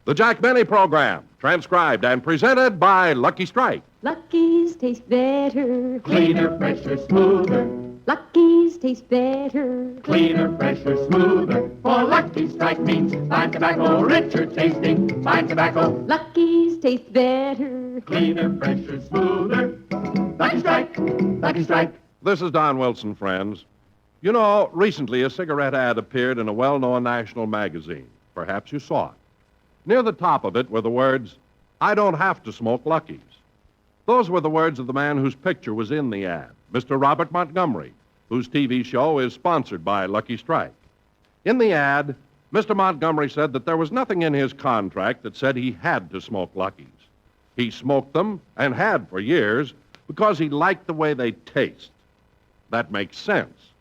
The Jack Benny Program, transcribed and presented by Lucky Strike. Lucky's taste better. Cleaner, fresher, smoother. Lucky's taste better. Cleaner, fresher, smoother. For Lucky Strike means fine tobacco, richer tasting, fine tobacco. Lucky's taste better. Cleaner, fresher, smoother. Lucky Strike, Lucky Strike. This is Don Wilson, friends. You know, recently a cigarette ad appeared in a well-known national magazine. Perhaps you saw it. Near the top of it were the words, "I don't have to smoke Lucky's." Those were the words of the man whose picture was in the ad, Mr. Robert Montgomery, whose TV show is sponsored by Lucky Strike. In the ad, Mr. Montgomery said that there was nothing in his contract that said he had to smoke Lucky's. He smoked them, and had for years, because he liked the way they taste. That makes sense.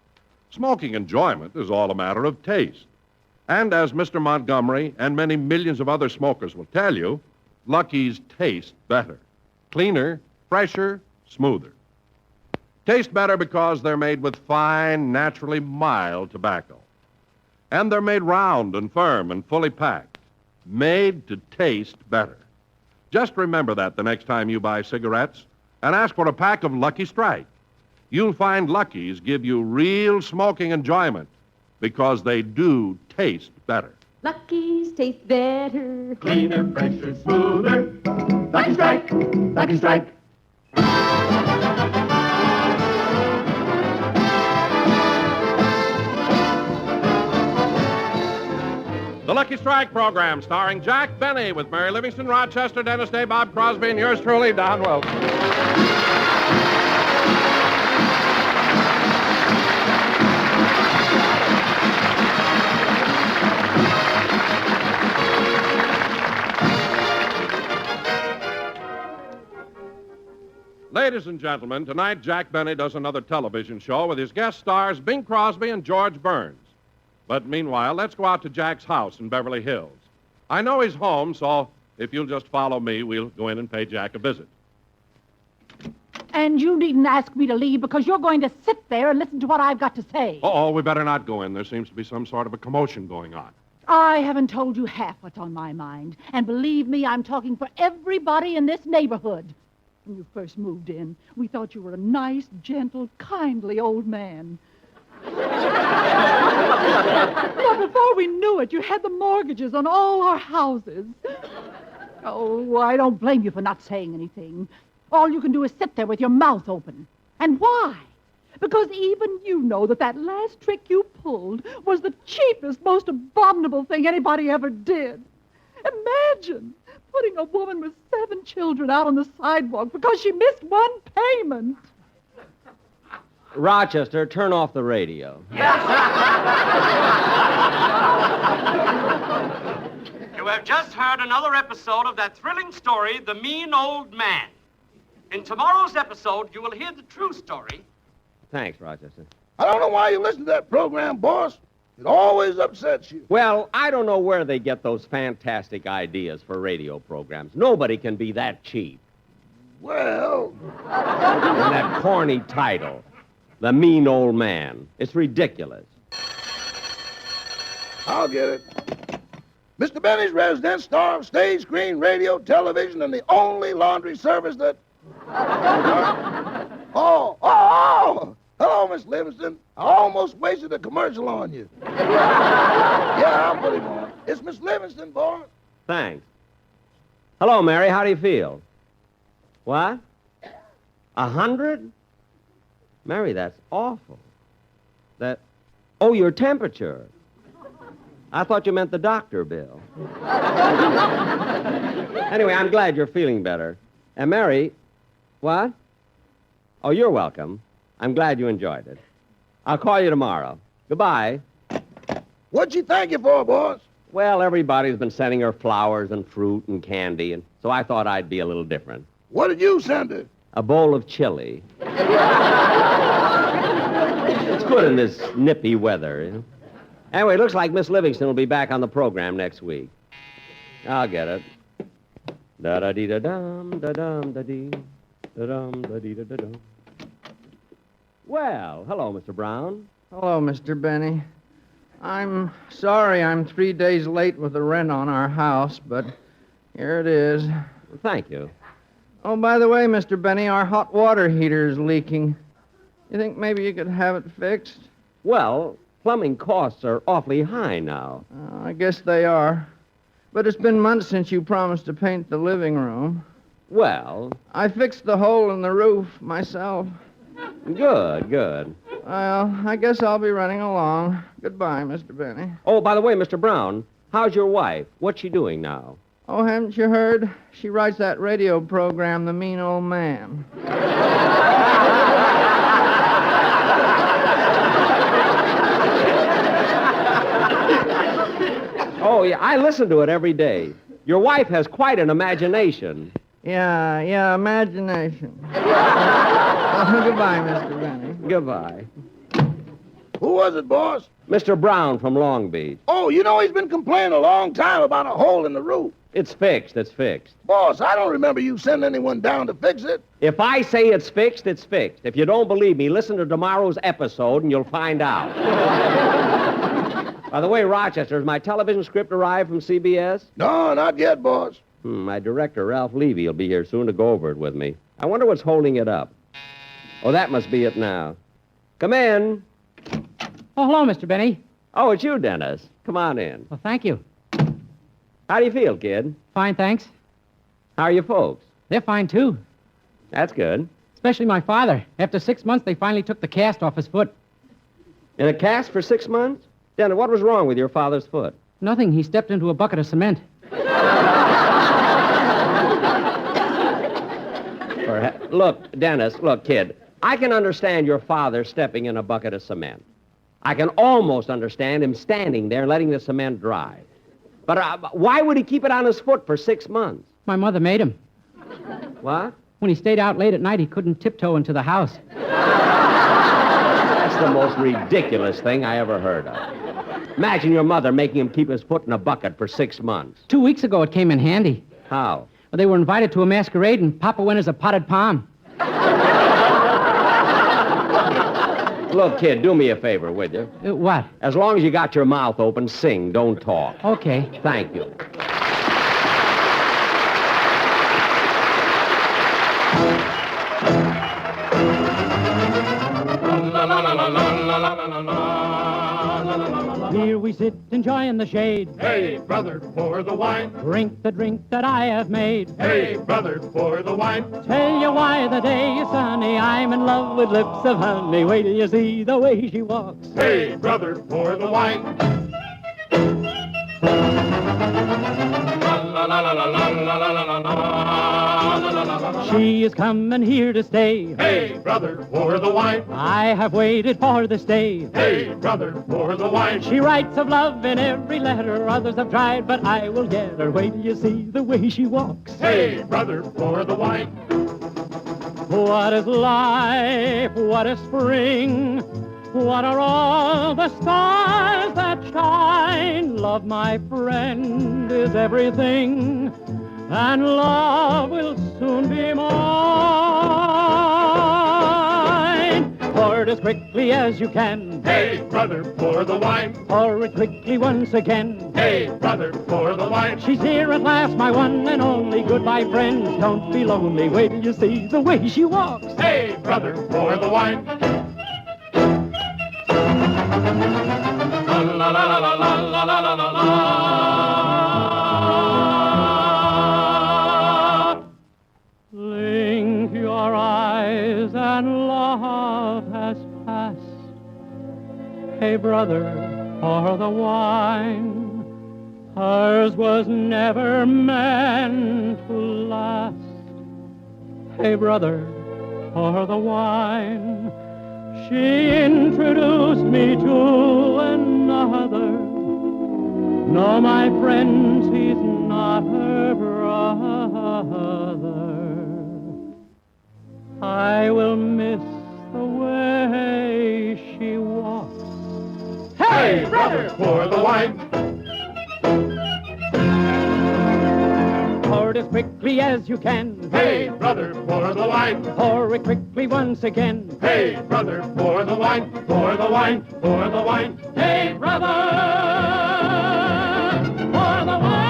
Smoking enjoyment is all a matter of taste. And as Mr. Montgomery and many millions of other smokers will tell you, Lucky's taste better. Cleaner, fresher, smoother. Taste better because they're made with fine, naturally mild tobacco. And they're made round and firm and fully packed. Made to taste better. Just remember that the next time you buy cigarettes and ask for a pack of Lucky Strike. You'll find Lucky's give you real smoking enjoyment because they do taste better. Lucky's taste better. Cleaner, fresher, smoother. Lucky Strike, Lucky Strike. The Lucky Strike Program, starring Jack Benny with Mary Livingstone, Rochester, Dennis Day, Bob Crosby, and yours truly, Don Wilson. Ladies and gentlemen, tonight Jack Benny does another television show with his guest stars Bing Crosby and George Burns. But meanwhile, let's go out to Jack's house in Beverly Hills. I know he's home, so if you'll just follow me, we'll go in and pay Jack a visit. And you needn't ask me to leave because you're going to sit there and listen to what I've got to say. Uh-oh, we better not go in. There seems to be some sort of a commotion going on. I haven't told you half what's on my mind. And believe me, I'm talking for everybody in this neighborhood. When you first moved in, we thought you were a nice, gentle, kindly old man. But before we knew it, you had the mortgages on all our houses. Oh, I don't blame you for not saying anything. All you can do is sit there with your mouth open. And why? Because even you know that last trick you pulled was the cheapest, most abominable thing anybody ever did. Imagine putting a woman with 7 children out on the sidewalk because she missed one payment. Rochester, turn off the radio. You have just heard another episode of that thrilling story, The Mean Old Man. In tomorrow's episode, you will hear the true story. Thanks, Rochester. I don't know why you listen to that program, boss. It always upsets you. Well, I don't know where they get those fantastic ideas for radio programs. Nobody can be that cheap. Well... And that corny title, The Mean Old Man. It's ridiculous. I'll get it. Mr. Benny's resident star of stage, screen, radio, television, and the only laundry service that... Oh! Hello, Miss Livingstone. I almost wasted a commercial on you. Yeah, I'll put him on. It's Miss Livingstone, boss. Thanks. Hello, Mary. How do you feel? What? 100? Mary, that's awful. Oh, your temperature. I thought you meant the doctor bill. Anyway, I'm glad you're feeling better. And Mary, what? Oh, you're welcome. I'm glad you enjoyed it. I'll call you tomorrow. Goodbye. What'd she thank you for, boss? Well, everybody's been sending her flowers and fruit and candy, and so I thought I'd be a little different. What did you send her? A bowl of chili. It's good in this nippy weather, you know? Anyway, it looks like Miss Livingstone will be back on the program next week. I'll get it. Da-da-dee-da-dum, da-dum, da-dee, da-dum, da-dee-da-da-dum. Well, hello, Mr. Brown. Hello, Mr. Benny. I'm sorry I'm 3 days late with the rent on our house, but here it is. Thank you. Oh, by the way, Mr. Benny, our hot water heater is leaking. You think maybe you could have it fixed? Well, plumbing costs are awfully high now. I guess they are. But it's been months since you promised to paint the living room. Well, I fixed the hole in the roof myself. good. Well, I guess I'll be running along. Goodbye, Mr. Benny. Oh, by the way, Mr. Brown, how's your wife? What's she doing now? Oh, haven't you heard? She writes that radio program, The Mean Old Man. Oh, yeah, I listen to it every day. Your wife has quite an imagination. Yeah, imagination. Goodbye, Mr. Benny. Goodbye. Who was it, boss? Mr. Brown from Long Beach. Oh, you know he's been complaining a long time about a hole in the roof. It's fixed. Boss, I don't remember you sending anyone down to fix it. If I say it's fixed, it's fixed. If you don't believe me, listen to tomorrow's episode and you'll find out. By the way, Rochester, has my television script arrived from CBS? No, not yet, boss. My director, Ralph Levy, will be here soon to go over it with me. I wonder what's holding it up. Oh, that must be it now. Come in. Oh, hello, Mr. Benny. Oh, it's you, Dennis. Come on in. Well, thank you. How do you feel, kid? Fine, thanks. How are your folks? They're fine, too. That's good. Especially my father. After 6 months, they finally took the cast off his foot. In a cast for 6 months? Dennis, what was wrong with your father's foot? Nothing. He stepped into a bucket of cement. Look, Dennis, kid. I can understand your father stepping in a bucket of cement. I can almost understand him standing there letting the cement dry. But why would he keep it on his foot for 6 months? My mother made him. What? When he stayed out late at night, he couldn't tiptoe into the house. That's the most ridiculous thing I ever heard of. Imagine your mother making him keep his foot in a bucket for 6 months. 2 weeks ago, it came in handy. How? Well, they were invited to a masquerade, and Papa went as a potted palm. Look, kid, do me a favor, will you? What? As long as you got your mouth open, sing, don't talk. Okay. Thank you. Here we sit enjoying the shade. Hey, brother, pour the wine. Drink the drink that I have made. Hey, brother, pour the wine. Tell you why the day is sunny. I'm in love with lips of honey. Wait till you see the way she walks. Hey, brother, pour the wine. She is coming here to stay. Hey, brother, pour the wine. I have waited for this day. Hey, brother, pour the wine. She writes of love in every letter. Others have tried, but I will get her. Wait till you see the way she walks. Hey, brother, pour the wine. What is life? What is spring? What are all the stars that shine? Love, my friend, is everything, and love will soon be mine. Pour it as quickly as you can. Hey, brother, pour the wine. Pour it quickly once again. Hey, brother, pour the wine. She's here at last, my one and only. Goodbye, friends, don't be lonely. Wait till you see the way she walks. Hey, brother, pour the wine. La la la la la la la la la. Blink your eyes and love has passed. Hey, brother, pour the wine. Hers was never meant to last. Hey, brother, pour the wine. She introduced me to another. No, my friends, he's not her brother. I will miss the way she walks. Hey, brother, pour the wine. Pour it as quickly as you can. Hey, brother, pour the wine. Pour it quickly once again. Hey, brother, pour the wine. Pour the wine. Pour the wine. Hey, brother, for the wine.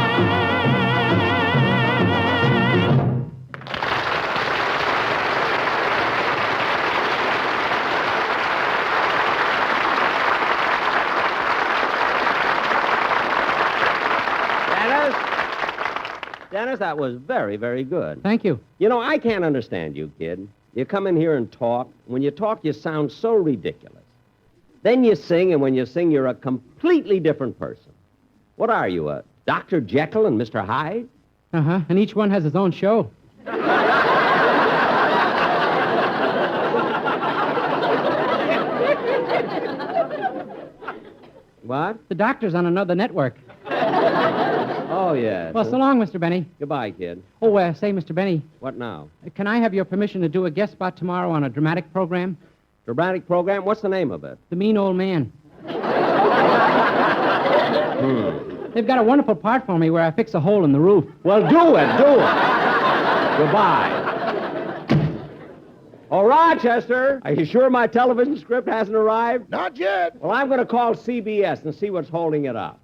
Dennis, that was very, very good. Thank you. You know, I can't understand you, kid. You come in here and talk. When you talk, you sound so ridiculous. Then you sing, and when you sing, you're a completely different person. What are you, a Dr. Jekyll and Mr. Hyde? Uh-huh. And each one has his own show. What? The doctor's on another network. Oh, yeah. Well, so long, Mr. Benny. Goodbye, kid. Oh, say, Mr. Benny, What now? can I have your permission to do a guest spot tomorrow on a dramatic program? Dramatic program? What's the name of it? The Mean Old Man. They've got a wonderful part for me where I fix a hole in the roof. Well, do it. Goodbye. Oh, Rochester, are you sure my television script hasn't arrived? Not yet. Well, I'm going to call CBS and see what's holding it up.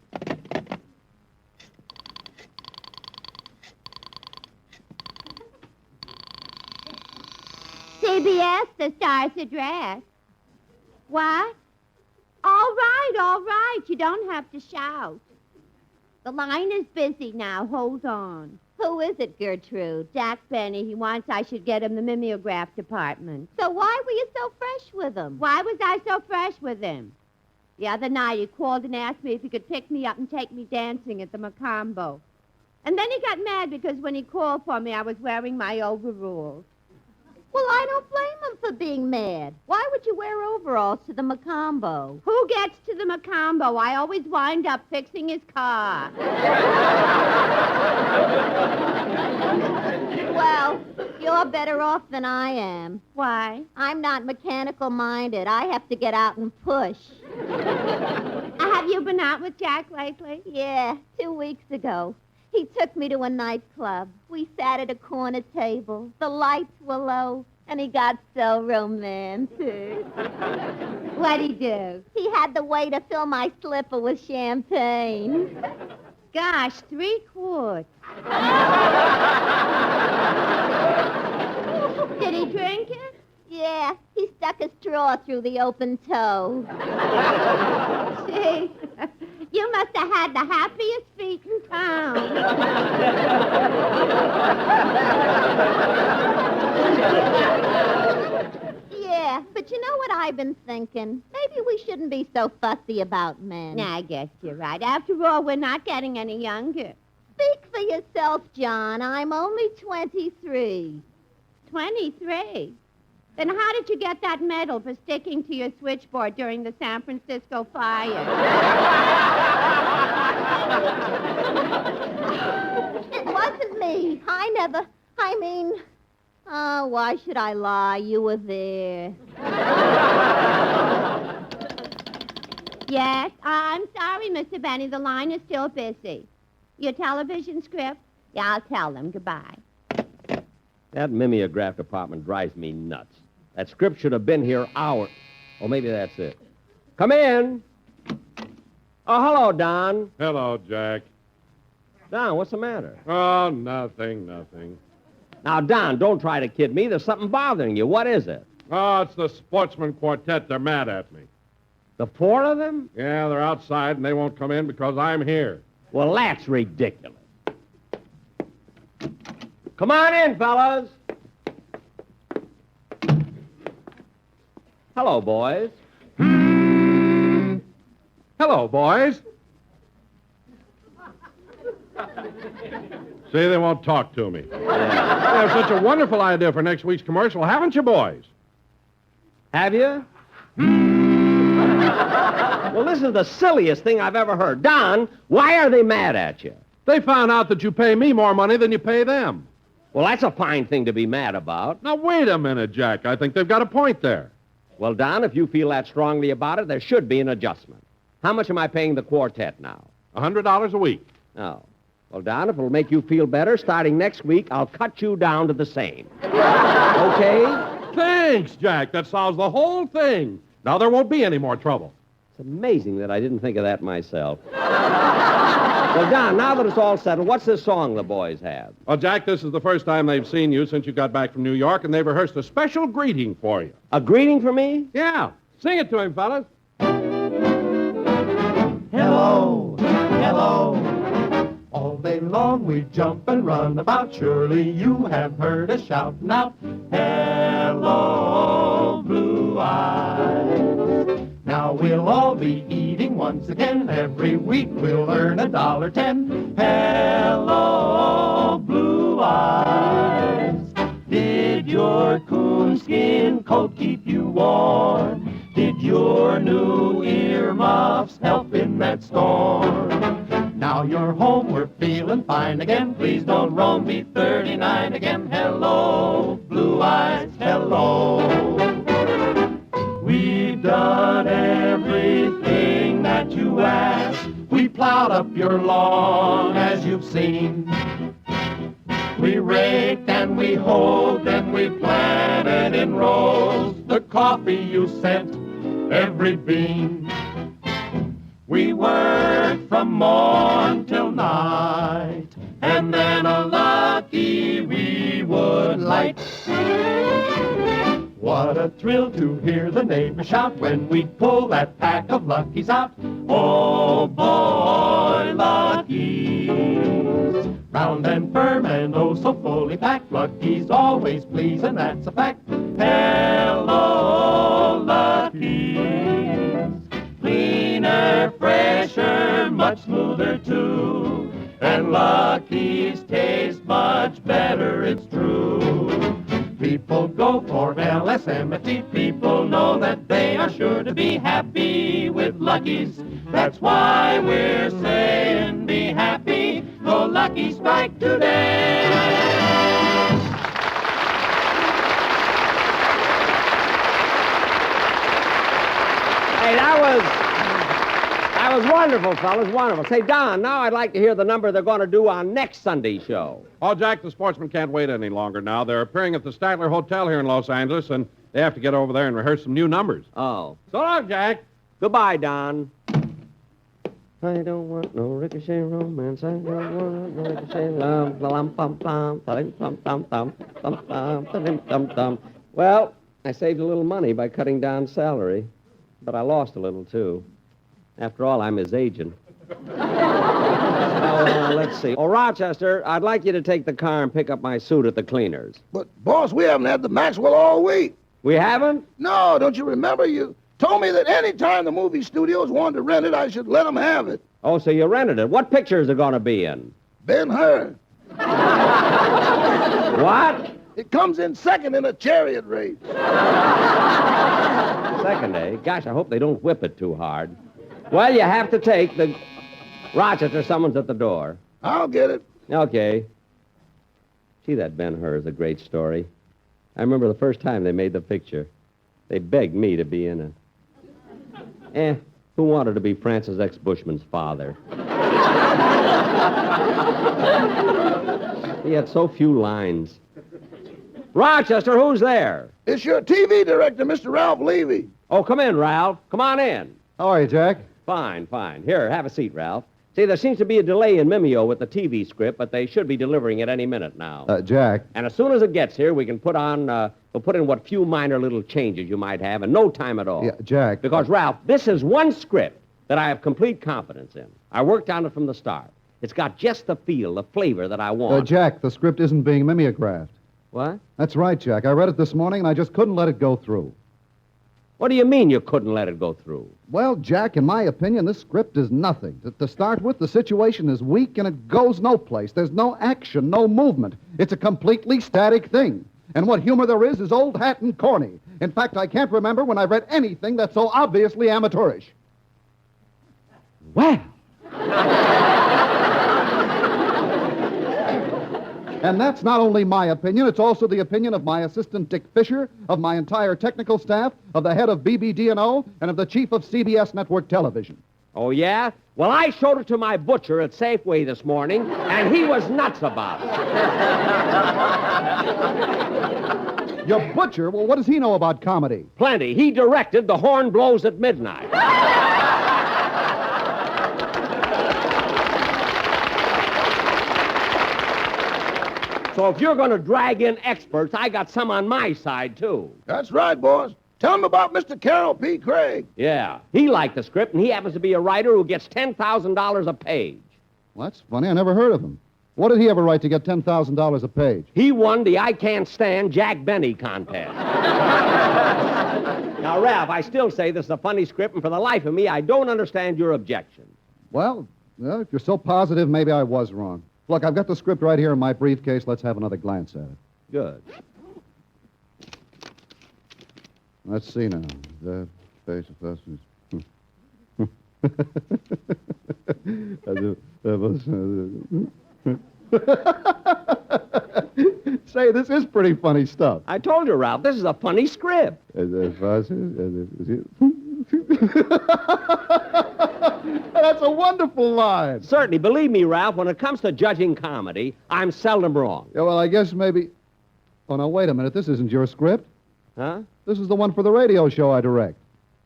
CBS, the star's address. What? All right. You don't have to shout. The line is busy now. Hold on. Who is it, Gertrude? Jack Benny. He wants I should get him the mimeograph department. So why were you so fresh with him? Why was I so fresh with him? The other night he called and asked me if he could pick me up and take me dancing at the Macombo. And then he got mad because when he called for me, I was wearing my overalls. Well, I don't blame him for being mad. Why would you wear overalls to the Macombo? Who gets to the Macombo? I always wind up fixing his car. Well, you're better off than I am. Why? I'm not mechanical-minded. I have to get out and push. Have you been out with Jack lately? Yeah, 2 weeks ago. He took me to a nightclub. We sat at a corner table. The lights were low, and he got so romantic. What'd he do? He had the waiter fill my slipper with champagne. Gosh, 3 quarts. Did he drink it? Yeah, he stuck a straw through the open toe. Gee, you must have had the happiest feet in town. Yeah, but you know what I've been thinking? Maybe we shouldn't be so fussy about men. I guess you're right. After all, we're not getting any younger. Speak for yourself, John. I'm only 23. 23? Then how did you get that medal for sticking to your switchboard during the San Francisco fire? It wasn't me. Why should I lie? You were there. Yes, I'm sorry, Mr. Benny. The line is still busy. Your television script? Yeah, I'll tell them. Goodbye. That mimeograph department drives me nuts. That script should have been here hours. Oh, maybe that's it. Come in. Oh, hello, Don. Hello, Jack. Don, what's the matter? Oh, nothing. Now, Don, don't try to kid me. There's something bothering you. What is it? Oh, it's the sportsman quartet. They're mad at me. The 4 of them? Yeah, they're outside, and they won't come in because I'm here. Well, that's ridiculous. Come on in, fellas. Hello, boys. Hello, boys. See, they won't talk to me. You have such a wonderful idea for next week's commercial, haven't you, boys? Have you? Well, this is the silliest thing I've ever heard. Don, why are they mad at you? They found out that you pay me more money than you pay them. Well, that's a fine thing to be mad about. Now, wait a minute, Jack. I think they've got a point there. Well, Don, if you feel that strongly about it, there should be an adjustment. How much am I paying the quartet now? $100 a week. Oh. Well, Don, if it'll make you feel better, starting next week, I'll cut you down to the same. Okay? Thanks, Jack. That solves the whole thing. Now there won't be any more trouble. It's amazing that I didn't think of that myself. Well, Don, now that it's all settled, what's this song the boys have? Well, Jack, this is the first time they've seen you since you got back from New York, and they've rehearsed a special greeting for you. A greeting for me? Yeah. Sing it to him, fellas. Hello, hello. All day long we jump and run about. Surely you have heard us shouting out, hello, blue eyes. Now we'll all be eating once again. Every week we'll earn $1.10. Hello, blue eyes. Did your coonskin coat keep you warm? Did your new earmuffs help in that storm? Now you're home, we're feeling fine again. Please don't roam me 39 again. Hello, blue eyes, hello. We've done everything that you asked. We plowed up your lawn, as you've seen. We raked and we hoed and we planted in rows the coffee you sent, every bean. We worked from morn till night, and then a lucky we would light. What a thrill to hear the neighbors shout when we'd pull that pack of Luckies out. Oh, boy, Luckies. Round and firm and oh so fully packed. Luckies always please, and that's a fact. Hello, Luckies. Cleaner, fresher, much smoother too. And Lucky's taste much better, it's true. People go for LSMFT. People know that they are sure to be happy with Lucky's. That's why we're saying be happy. Go Lucky Strike today. Hey, that was wonderful, fellas, wonderful. Say, Don, now I'd like to hear the number they're going to do on next Sunday's show. Oh, Jack, the sportsmen can't wait any longer now. They're appearing at the Statler Hotel here in Los Angeles, and they have to get over there and rehearse some new numbers. Oh. So long, Jack. Goodbye, Don. I don't want no ricochet romance. I don't want no ricochet love. Well, I saved a little money by cutting down salary, but I lost a little, too. After all, I'm his agent. Let's see. Oh, Rochester, I'd like you to take the car and pick up my suit at the cleaners. But, boss, we haven't had the Maxwell all week. We haven't? No, don't you remember? You told me that any time the movie studios wanted to rent it, I should let them have it. Oh, so you rented it. What picture is it going to be in? Ben-Hur. What? It comes in second in a chariot race. Second, eh? Gosh, I hope they don't whip it too hard. Well, you have to take the... Rochester, someone's at the door. I'll get it. Okay. Gee, that Ben-Hur is a great story. I remember the first time they made the picture. They begged me to be in it. Who wanted to be Francis X. Bushman's father? He had so few lines. Rochester, who's there? It's your TV director, Mr. Ralph Levy. Oh, come in, Ralph. Come on in. How are you, Jack? Fine, fine. Here, have a seat, Ralph. See, there seems to be a delay in Mimeo with the TV script, but they should be delivering it any minute now. Jack. And as soon as it gets here, we can put in what few minor little changes you might have in no time at all. Yeah, Jack. Because, Ralph, this is one script that I have complete confidence in. I worked on it from the start. It's got just the feel, the flavor that I want. Jack, the script isn't being mimeographed. What? That's right, Jack. I read it this morning, and I just couldn't let it go through. What do you mean you couldn't let it go through? Well, Jack, in my opinion, this script is nothing. To start with, the situation is weak, and it goes no place. There's no action, no movement. It's a completely static thing. And what humor there is old hat and corny. In fact, I can't remember when I've read anything that's so obviously amateurish. Well... And that's not only my opinion, it's also the opinion of my assistant, Dick Fisher, of my entire technical staff, of the head of BBD&O, and of the chief of CBS Network Television. Oh, yeah? Well, I showed it to my butcher at Safeway this morning, and he was nuts about it. Your butcher? Well, what does he know about comedy? Plenty. He directed The Horn Blows at Midnight. So if you're going to drag in experts, I got some on my side, too. That's right, boys. Tell him about Mr. Carroll P. Craig. Yeah, he liked the script, and he happens to be a writer who gets $10,000 a page. Well, that's funny. I never heard of him. What did he ever write to get $10,000 a page? He won the I Can't Stand Jack Benny contest. Now, Ralph, I still say this is a funny script, and for the life of me, I don't understand your objection. Well, if you're so positive, maybe I was wrong. Look, I've got the script right here in my briefcase. Let's have another glance at it. Good. Let's see now. The face of us is... Say, this is pretty funny stuff. I told you, Ralph, this is a funny script. That's a wonderful line. Certainly, believe me, Ralph, when it comes to judging comedy, I'm seldom wrong. Yeah, well, I guess maybe... Oh, now, wait a minute. This isn't your script. Huh? This is the one for the radio show I direct.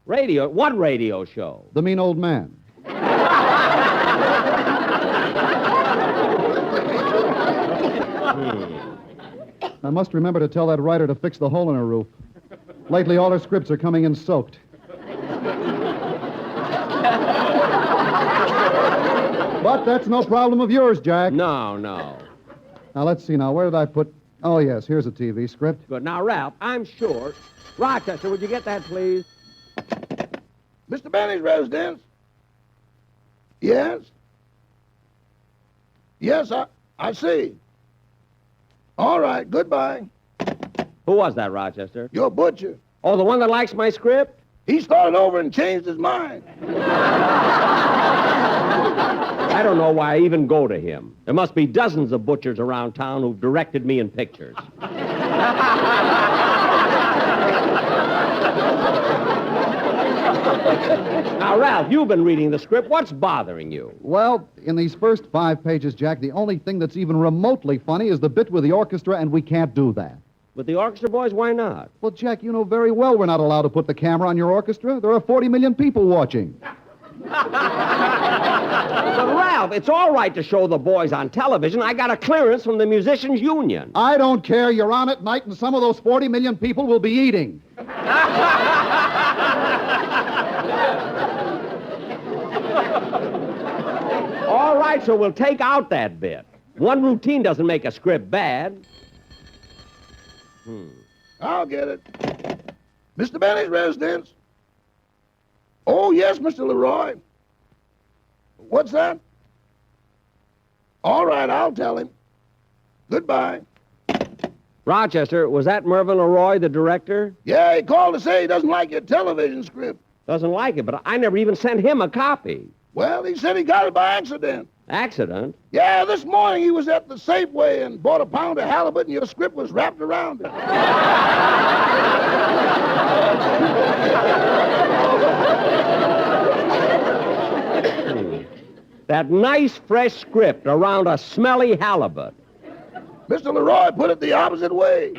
Radio? What radio show? The Mean Old Man. I must remember to tell that writer to fix the hole in her roof. Lately, all her scripts are coming in soaked. But that's no problem of yours, Jack. No. Now, let's see now. Where did I put... Oh, yes, here's a TV script. Good. Now, Ralph, I'm sure... Rochester, would you get that, please? Mr. Benny's residence? Yes? Yes, I see. All right, goodbye. Who was that, Rochester? Your butcher. Oh, the one that likes my script? He started over and changed his mind. I don't know why I even go to him. There must be dozens of butchers around town who've directed me in pictures. Now, Ralph, you've been reading the script. What's bothering you? Well, in these first 5 pages, Jack, the only thing that's even remotely funny is the bit with the orchestra, and we can't do that. With the orchestra boys, why not? Well, Jack, you know very well we're not allowed to put the camera on your orchestra. There are 40 million people watching. But, Ralph, it's all right to show the boys on television. I got a clearance from the Musicians Union. I don't care. You're on at night, and some of those 40 million people will be eating. All right, so we'll take out that bit. One routine doesn't make a script bad. I'll get it. Mr. Benny's residence? Oh, yes, Mr. Leroy. What's that? All right, I'll tell him. Goodbye. Rochester, was that Mervyn Leroy, the director? Yeah, he called to say he doesn't like your television script. Doesn't like it, but I never even sent him a copy. Well, he said he got it by accident. Accident? Yeah, this morning he was at the Safeway and bought a pound of halibut and your script was wrapped around it. That nice, fresh script around a smelly halibut. Mr. Leroy put it the opposite way.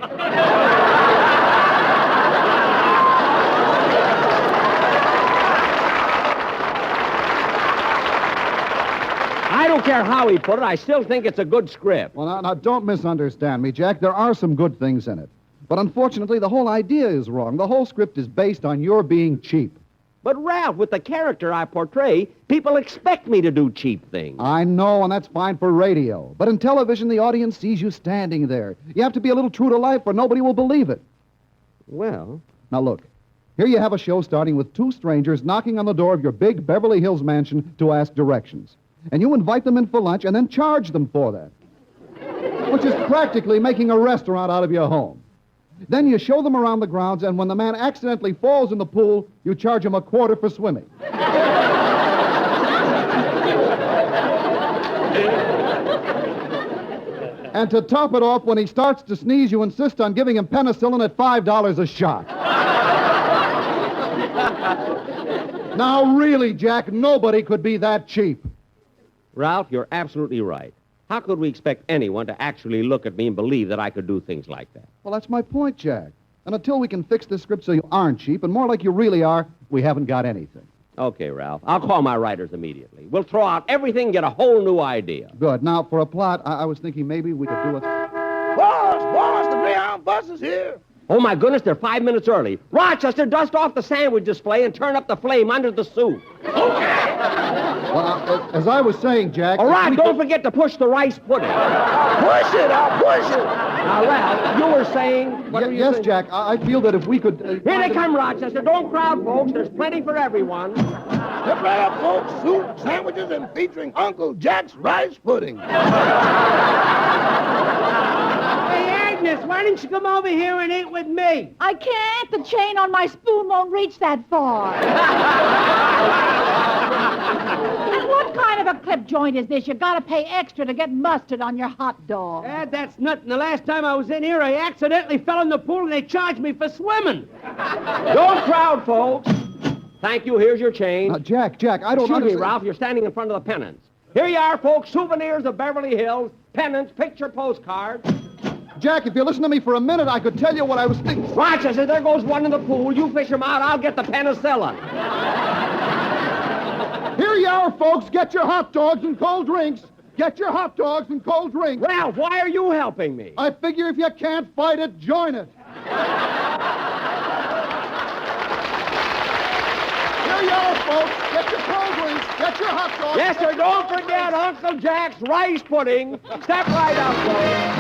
I don't care how he put it. I still think it's a good script. Well, now, don't misunderstand me, Jack. There are some good things in it. But unfortunately, the whole idea is wrong. The whole script is based on your being cheap. But, Ralph, with the character I portray, people expect me to do cheap things. I know, and that's fine for radio. But in television, the audience sees you standing there. You have to be a little true to life or nobody will believe it. Well... Now, look. Here you have a show starting with 2 strangers knocking on the door of your big Beverly Hills mansion to ask directions. And you invite them in for lunch and then charge them for that. Which is practically making a restaurant out of your home. Then you show them around the grounds, and when the man accidentally falls in the pool, you charge him $0.25 for swimming. And to top it off, when he starts to sneeze, you insist on giving him penicillin at $5 a shot. Now, really, Jack, nobody could be that cheap. Ralph, you're absolutely right. How could we expect anyone to actually look at me and believe that I could do things like that? Well, that's my point, Jack. And until we can fix this script so you aren't cheap, and more like you really are, we haven't got anything. Okay, Ralph. I'll call my writers immediately. We'll throw out everything and get a whole new idea. Good. Now, for a plot, I was thinking maybe we could do a... Boss, the Greyhound bus is here. Oh, my goodness, they're 5 minutes early. Rochester, dust off the sandwich display and turn up the flame under the soup. Well, as I was saying, Jack... All right, don't forget to push the rice pudding. Push it, I'll push it. Now, Ralph, you were saying... What were you yes, saying? Jack, I feel that if we could... Here they come, Rochester. Don't crowd, folks. There's plenty for everyone. Step right up, folks. Soup, sandwiches, and featuring Uncle Jack's rice pudding. Hey, Agnes, why didn't you come over here and eat with me? I can't. The chain on my spoon won't reach that far. And what kind of a clip joint is this? You gotta pay extra to get mustard on your hot dog. That's nothing. The last time I was in here, I accidentally fell in the pool and they charged me for swimming. Don't crowd, folks. Thank you. Here's your change. Jack, I don't Excuse me, understand... Ralph. You're standing in front of the pennants. Here you are, folks. Souvenirs of Beverly Hills, pennants, picture postcards. Jack, if you listen to me for a minute, I could tell you what I was thinking. Rochester, there goes one in the pool. You fish him out. I'll get the penicillin. Here you are, folks. Get your hot dogs and cold drinks. Get your hot dogs and cold drinks. Ralph, why are you helping me? I figure if you can't fight it, join it. Here you are, folks. Get your cold drinks. Get your hot dogs. Yes, sir. Don't forget Uncle Jack's rice pudding. Step right up, folks.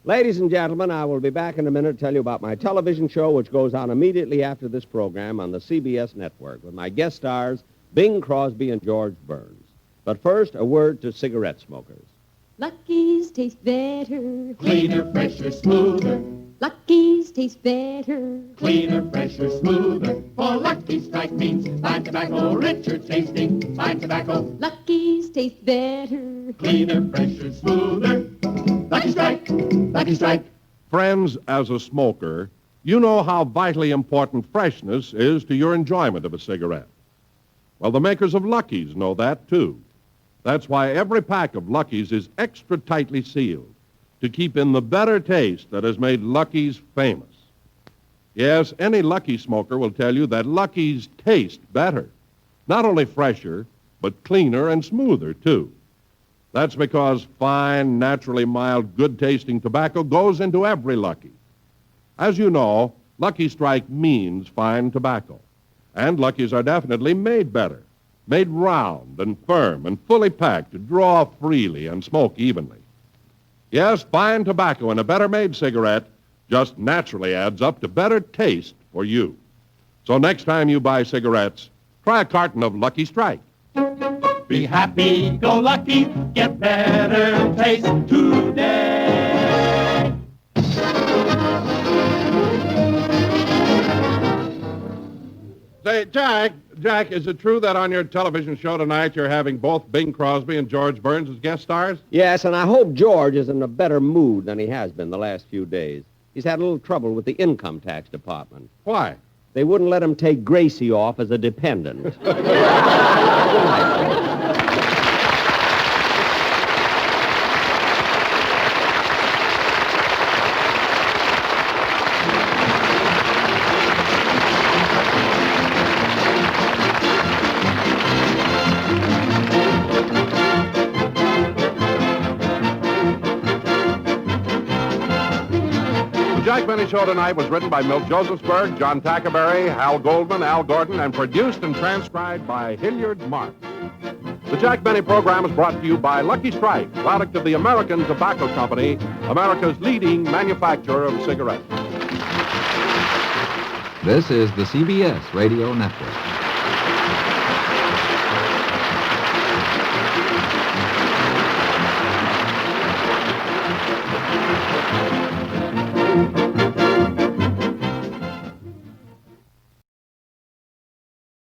Ladies and gentlemen, I will be back in a minute to tell you about my television show, which goes on immediately after this program on the CBS network, with my guest stars, Bing Crosby and George Burns. But first, a word to cigarette smokers. Lucky's taste better. Cleaner, fresher, smoother. Lucky's taste better. Cleaner, fresher, smoother. For Lucky Strike means fine tobacco, richer tasting, fine tobacco. Lucky's taste better. Cleaner, fresher, smoother. Lucky Strike, Lucky Strike. Friends, as a smoker, you know how vitally important freshness is to your enjoyment of a cigarette. Well, the makers of Lucky's know that, too. That's why every pack of Lucky's is extra tightly sealed to keep in the better taste that has made Lucky's famous. Yes, any Lucky smoker will tell you that Lucky's taste better. Not only fresher, but cleaner and smoother, too. That's because fine, naturally mild, good-tasting tobacco goes into every Lucky. As you know, Lucky Strike means fine tobacco. And Lucky's are definitely made better, made round and firm and fully packed to draw freely and smoke evenly. Yes, fine tobacco in a better-made cigarette just naturally adds up to better taste for you. So next time you buy cigarettes, try a carton of Lucky Strike. Be happy, go lucky, get better taste today. Say, Jack, is it true that on your television show tonight you're having both Bing Crosby and George Burns as guest stars? Yes, and I hope George is in a better mood than he has been the last few days. He's had a little trouble with the income tax department. Why? They wouldn't let him take Gracie off as a dependent. The Jack Benny Show tonight was written by Milt Josephsberg, John Tackerberry, Hal Goldman, Al Gordon, and produced and transcribed by Hilliard Marks. The Jack Benny program is brought to you by Lucky Strike, product of the American Tobacco Company, America's leading manufacturer of cigarettes. This is the CBS Radio Network.